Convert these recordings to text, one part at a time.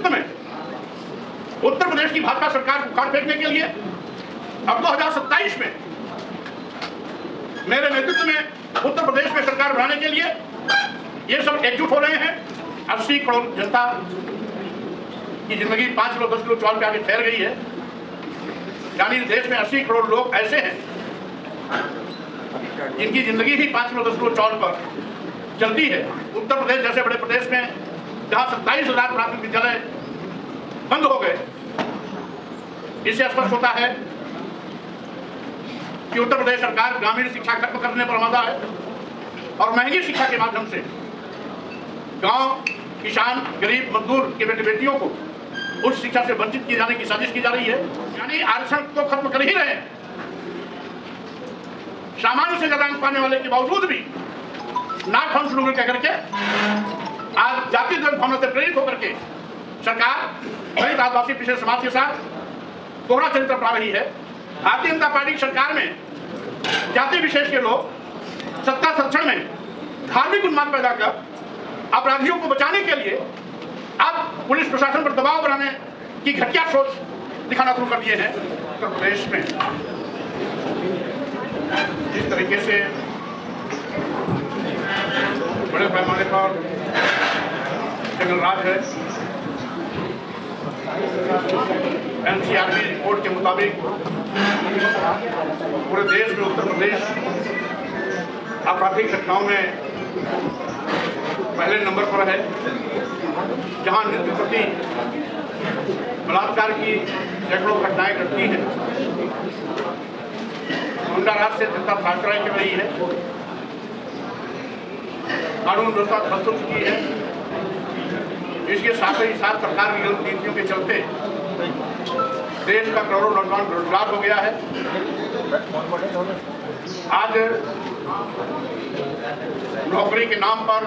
नेतृत्व में उत्तर प्रदेश की भाजपा सरकार को उखाड़ फेंकने के लिए अब 2027 में मेरे नेतृत्व में उत्तर प्रदेश में सरकार बनाने के लिए ये सब एकजुट हो रहे हैं। 80 करोड़ जनता की जिंदगी 5 किलो 10 किलो चावल पे आके ठहर गई है। यानी देश में 80 करोड़ लोग ऐसे हैं जिनकी जिंदगी ही 5 किलो 10 किलो चावल पर चलती है। उत्तर प्रदेश जैसे बड़े प्रदेश में जहां 27,000 प्राथमिक विद्यालय बंद हो गए, इससे स्पष्ट होता है कि उत्तर प्रदेश सरकार ग्रामीण शिक्षा खत्म करने पर आमादा है और महंगी शिक्षा के माध्यम से गांव, किसान, गरीब, मजदूर के बेटे बेटियों को उस शिक्षा से वंचित किए जाने की साजिश की जा रही है। यानी आरक्षण तो खत्म कर ही रहे, सामान्य से ज्यादा अंक पाने वाले के बावजूद भी नॉट फाउंड सुटेबल कह करके आज जाति भावना से प्रेरित होकर के सरकार दलित आदिवासी पिछड़े समाज के साथ दोहरा चरित्र अपना रही है। भारतीय जनता पार्टी की सरकार में जाति विशेष के लोग सत्ता संरक्षण में धार्मिक उन्माद पैदा कर अपराधियों को बचाने के लिए अब पुलिस प्रशासन पर दबाव बनाने की घटिया सोच दिखाना शुरू कर दिए हैं। उत्तर प्रदेश में जिस तरीके से बड़े पैमाने पर जंगल राज है, एनसीआरबी रिपोर्ट के मुताबिक पूरे देश में उत्तर प्रदेश आपराधिक घटनाओं में पहले नंबर पर है, जहां नित्य प्रति बलात्कार की सैकड़ों घटनाएं घटती हैं। गुंडा राज से जनता त्रासराय कर रही है, कानून व्यवस्था ध्वस्त हो चुकी है। इसके साथ ही साथ सरकार की गलत नीतियों के चलते देश का करोड़ों नौजवान बेरोजगार हो गया है। आज नौकरी के नाम पर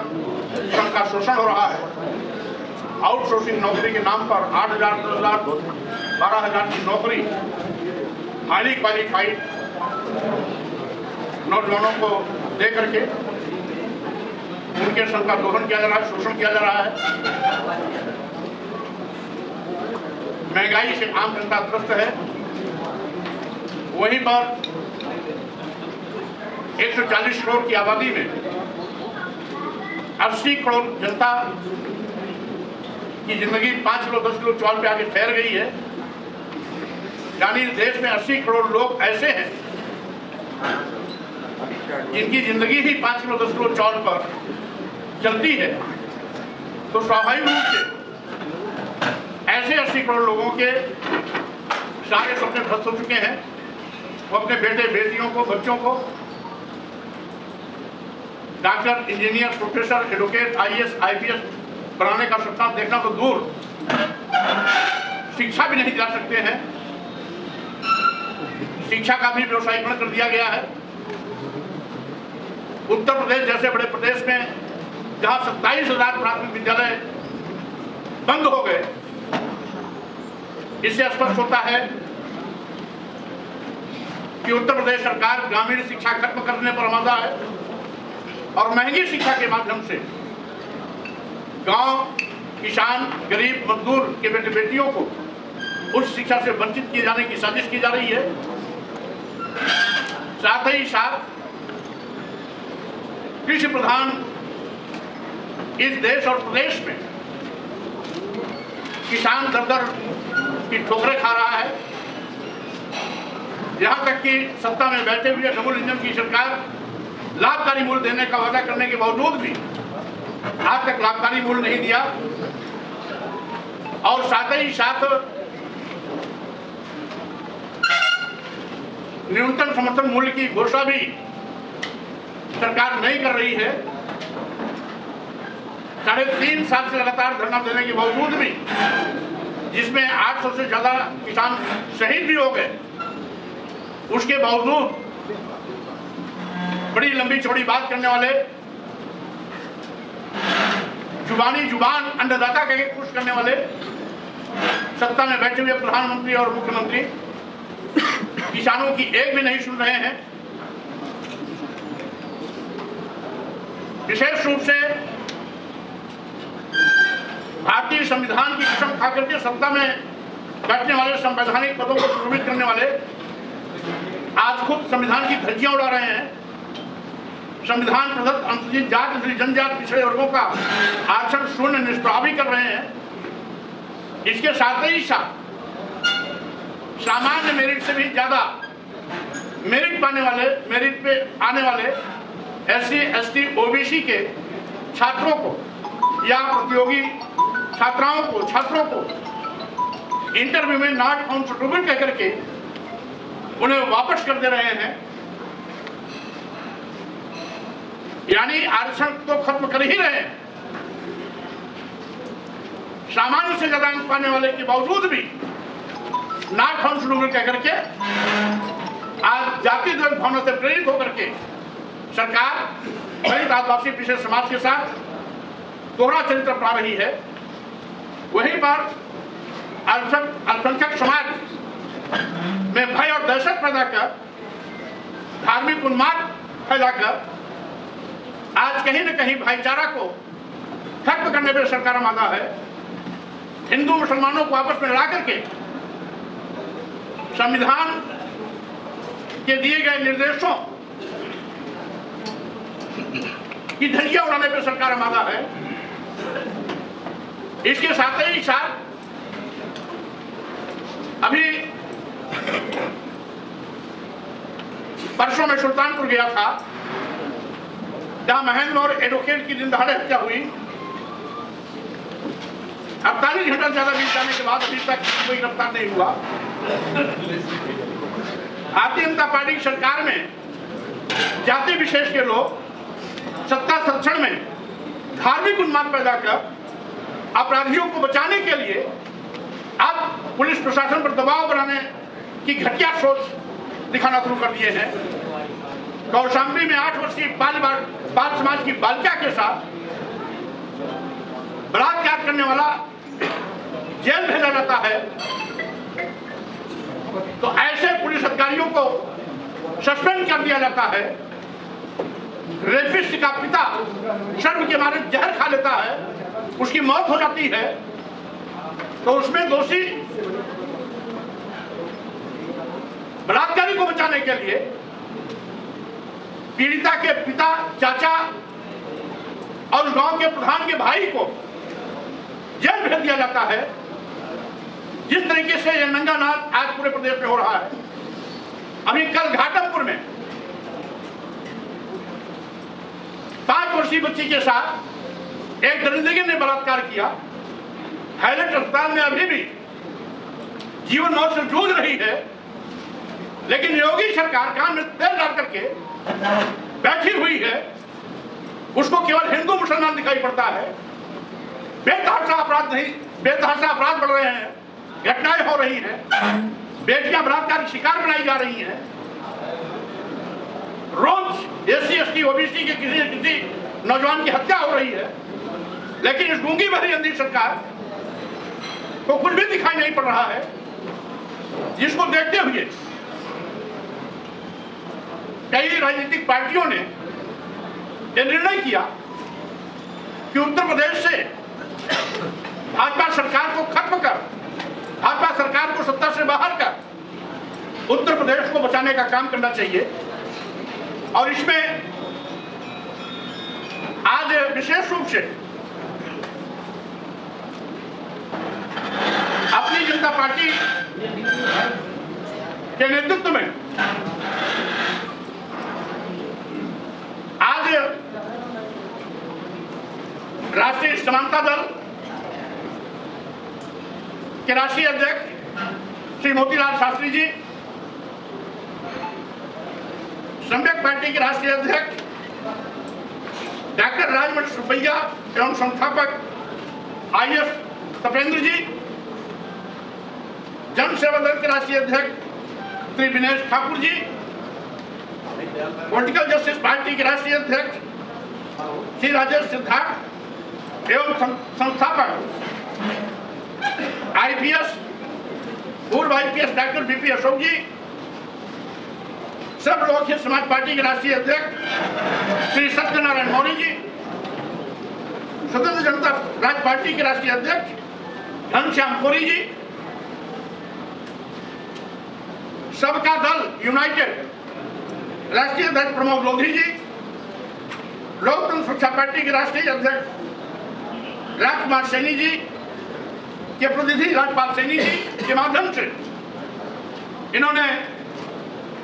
श्रम का शोषण हो रहा है। आउटसोर्सिंग नौकरी के नाम पर 8,000, 10,000, 12,000 की नौकरी हाईली क्वालिफाइड नौजवानों को दे करके उनके श्रम का दोहन किया जा रहा है, शोषण किया जा रहा है। महंगाई से आम जनता त्रस्त है। वहीं पर 140 करोड़ की आबादी में 80 करोड़ जनता की जिंदगी 5 किलो 10 किलो चावल पे आके ठहर गई है। यानी देश में 80 करोड़ लोग ऐसे हैं जिनकी जिंदगी ही 5 किलो 10 किलो चावल पर चलती है। तो स्वाभाविक रूप से ऐसे 80 करोड़ लोगों के सारे सपने ध्वस्त हो चुके हैं। वो अपने बेटे बेटियों को, बच्चों को doctor, engineer, professor, advocate, IAS, IPS बनाने का सपना देखना तो दूर, शिक्षा भी नहीं दिला सकते हैं। शिक्षा का भी व्यवसायीकरण कर दिया गया है। उत्तर प्रदेश जैसे बड़े प्रदेश में जहां 27,000 प्राथमिक विद्यालय बंद हो गए, इससे स्पष्ट होता है कि उत्तर प्रदेश सरकार ग्रामीण शिक्षा खत्म करने पर आमादा है और महंगी शिक्षा के माध्यम से गांव, किसान, गरीब, मजदूर के बेटे बेटियों को उस शिक्षा से वंचित किए जाने की साजिश की जा रही है। साथ ही साथ कृषि प्रधान इस देश और प्रदेश में किसान दर की ठोकरें खा रहा है। यहां तक कि सत्ता में बैठे हुए डबल इंजन की सरकार लाभकारी मूल्य देने का वादा करने के बावजूद भी आज तक लाभकारी मूल्य नहीं दिया और साथ ही साथ न्यूनतम समर्थन मूल्य की घोषणा भी सरकार नहीं कर रही है। 3.5 साल से लगातार धरना देने के बावजूद भी, जिसमें 800 से ज्यादा किसान शहीद भी हो गए, उसके बावजूद बड़ी लंबी चौड़ी बात करने वाले, जुबान अन्नदाता के खुश करने वाले सत्ता में बैठे हुए प्रधानमंत्री और मुख्यमंत्री किसानों की एक भी नहीं सुन रहे हैं। विशेष रूप से भारतीय संविधान की कसम खा करके सत्ता में बैठने वाले, संवैधानिक पदों को सुशोभित करने वाले आज खुद संविधान की धज्जियां उड़ा रहे हैं। संविधान प्रदत्त अनुसूचित जाति, जनजाति, पिछड़े वर्गों का आरक्षण शून्य निष्प्रभावी कर रहे हैं। इसके साथ ही साथ सामान्य मेरिट से भी ज्यादा मेरिट पाने वाले, मेरिट पे आने वाले SC, ST, OBC के छात्रों को या प्रतियोगी छात्रों को इंटरव्यू में नॉट फाउंड सुटेबल कह करके उन्हें वापस कर दे रहे हैं। यानी आरक्षण तो खत्म कर ही रहे हैं। सामान्य से ज्यादा अंक पाने वाले के बावजूद भी नॉट फाउंड सुटेबल कह करके आज जाति दलित भावना से प्रेरित होकर के सरकार दलित, आदिवासी, पिछड़े समाज के साथ दोहरा चरित्र अपना रही है। वहीं पर अल्पसंख्यक समाज में भय और दहशत पैदा कर, धार्मिक उन्माद फैलाकर आज कहीं न कहीं भाईचारा को खत्म करने पर सरकार आमादा है। हिंदू मुसलमानों को आपस में लड़ा करके संविधान के दिए गए निर्देशों की धज्जियां उड़ाने पर सरकार आमादा है। इसके साथ ही साथ अभी परसों में सुल्तानपुर गया था, जहां महेंद्र और एडवोकेट की दिन दहाड़े हत्या हुई। 48 घंटा ज्यादा बीत जाने के बाद अभी तक कोई गिरफ्तार नहीं हुआ। भारतीय जनता पार्टी की सरकार में जाति विशेष के लोग सत्ता संरक्षण में धार्मिक उन्माद पैदा कर अपराधियों को बचाने के लिए अब पुलिस प्रशासन पर दबाव बनाने की घटिया सोच दिखाना शुरू कर दिए हैं। कौशाम्बी में 8 वर्षीय बाल समाज की बालिका के साथ बलात्कार करने वाला जेल भेजा जाता है, तो ऐसे पुलिस अधिकारियों को सस्पेंड कर दिया जाता है। रेपिस्ट का पिता शर्म के मारे जहर खा लेता है, उसकी मौत हो जाती है, तो उसमें दोषी बलात्कारी को बचाने के लिए पीड़िता के पिता, चाचा और उस गांव के प्रधान के भाई को जेल भेज दिया जाता है। जिस तरीके से यह नंगा नाच आज पूरे प्रदेश में हो रहा है। अभी कल घाटमपुर में 5 वर्षीय बच्ची के साथ एक दरिंदगी ने बलात्कार किया। हाईलाइट अस्पताल में अभी भी जीवन मौत से जूझ रही है, लेकिन योगी सरकार कान में तेल डाल करके बैठी हुई है। उसको केवल हिंदू मुसलमान दिखाई पड़ता है। बेतहाशा अपराध बढ़ रहे हैं, घटनाएं हो रही हैं, बेटियां बलात्कार की शिकार बनाई जा रही हैं। रोज SC, ST, OBC के किसी न किसी नौजवान की हत्या हो रही है, लेकिन इस गूंगी भरी अंधी सरकार को कुछ भी दिखाई नहीं पड़ रहा है। जिसको देखते हुए कई राजनीतिक पार्टियों ने यह निर्णय किया कि उत्तर प्रदेश से भाजपा सरकार को खत्म कर, भाजपा सरकार को सत्ता से बाहर कर उत्तर प्रदेश को बचाने का काम करना चाहिए। और इसमें आज विशेष रूप से अपनी जनता पार्टी के नेतृत्व में आज राष्ट्रीय समानता दल के राष्ट्रीय अध्यक्ष श्री मोतीलाल शास्त्री जी, सम्यक पार्टी के राष्ट्रीय अध्यक्ष डॉक्टर राजमणि सुपैया एवं संस्थापक IS तपेंद्र जी, जन सेवा दल के राष्ट्रीय अध्यक्ष Shri Vinesh Thakur ji, political justice party के राष्ट्रीय अध्यक्ष श्री राजेश सिद्धार्थ एवं संस्थापक IPS पूर्व IPS डॉक्टर BP अशोक जी, सब लोग हित समाज पार्टी के राष्ट्रीय अध्यक्ष श्री सत्यनारायण मौर्य जी, स्वतंत्र जनता राज्य पार्टी के राष्ट्रीय अध्यक्ष घनश्याम कोरी जी, सबका दल यूनाइटेड राष्ट्रीय अध्यक्ष प्रमोद लोधी जी, लोकतंत्र सुरक्षा पार्टी के राष्ट्रीय अध्यक्ष राजकुमार सैनी जी के प्रतिनिधि राजपाल सैनी जी के माध्यम से इन्होंने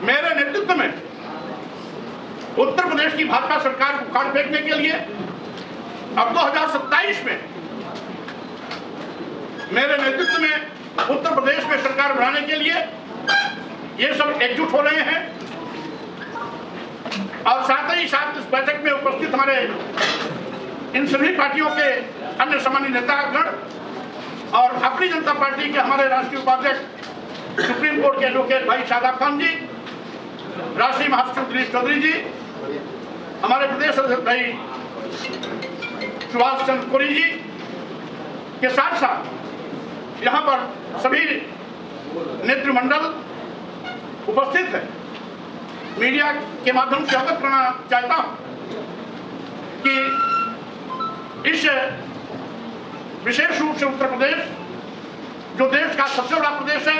मेरे नेतृत्व में उत्तर प्रदेश की भाजपा सरकार को उखाड़ फेंकने के लिए अब 2027 में मेरे नेतृत्व में उत्तर प्रदेश में सरकार बनाने के लिए ये सब एकजुट हो रहे हैं। और साथ ही साथ इस बैठक में उपस्थित हमारे इन सभी पार्टियों के अन्य सामान्य नेतागण और भारतीय जनता पार्टी के हमारे राष्ट्रीय उपाध्यक्ष सुप्रीम कोर्ट के एडवोकेट भाई शादाब खान जी, राष्ट्रीय महासचिव दिलीप चौधरी जी, हमारे प्रदेश अध्यक्ष भाई सुभाष चंद्र कोरी जी के साथ साथ यहाँ पर सभी नेतृमंडल उपस्थित है। मीडिया के माध्यम से अवगत करना चाहता हूँ कि इस विशेष रूप से उत्तर प्रदेश जो देश का सबसे बड़ा प्रदेश है,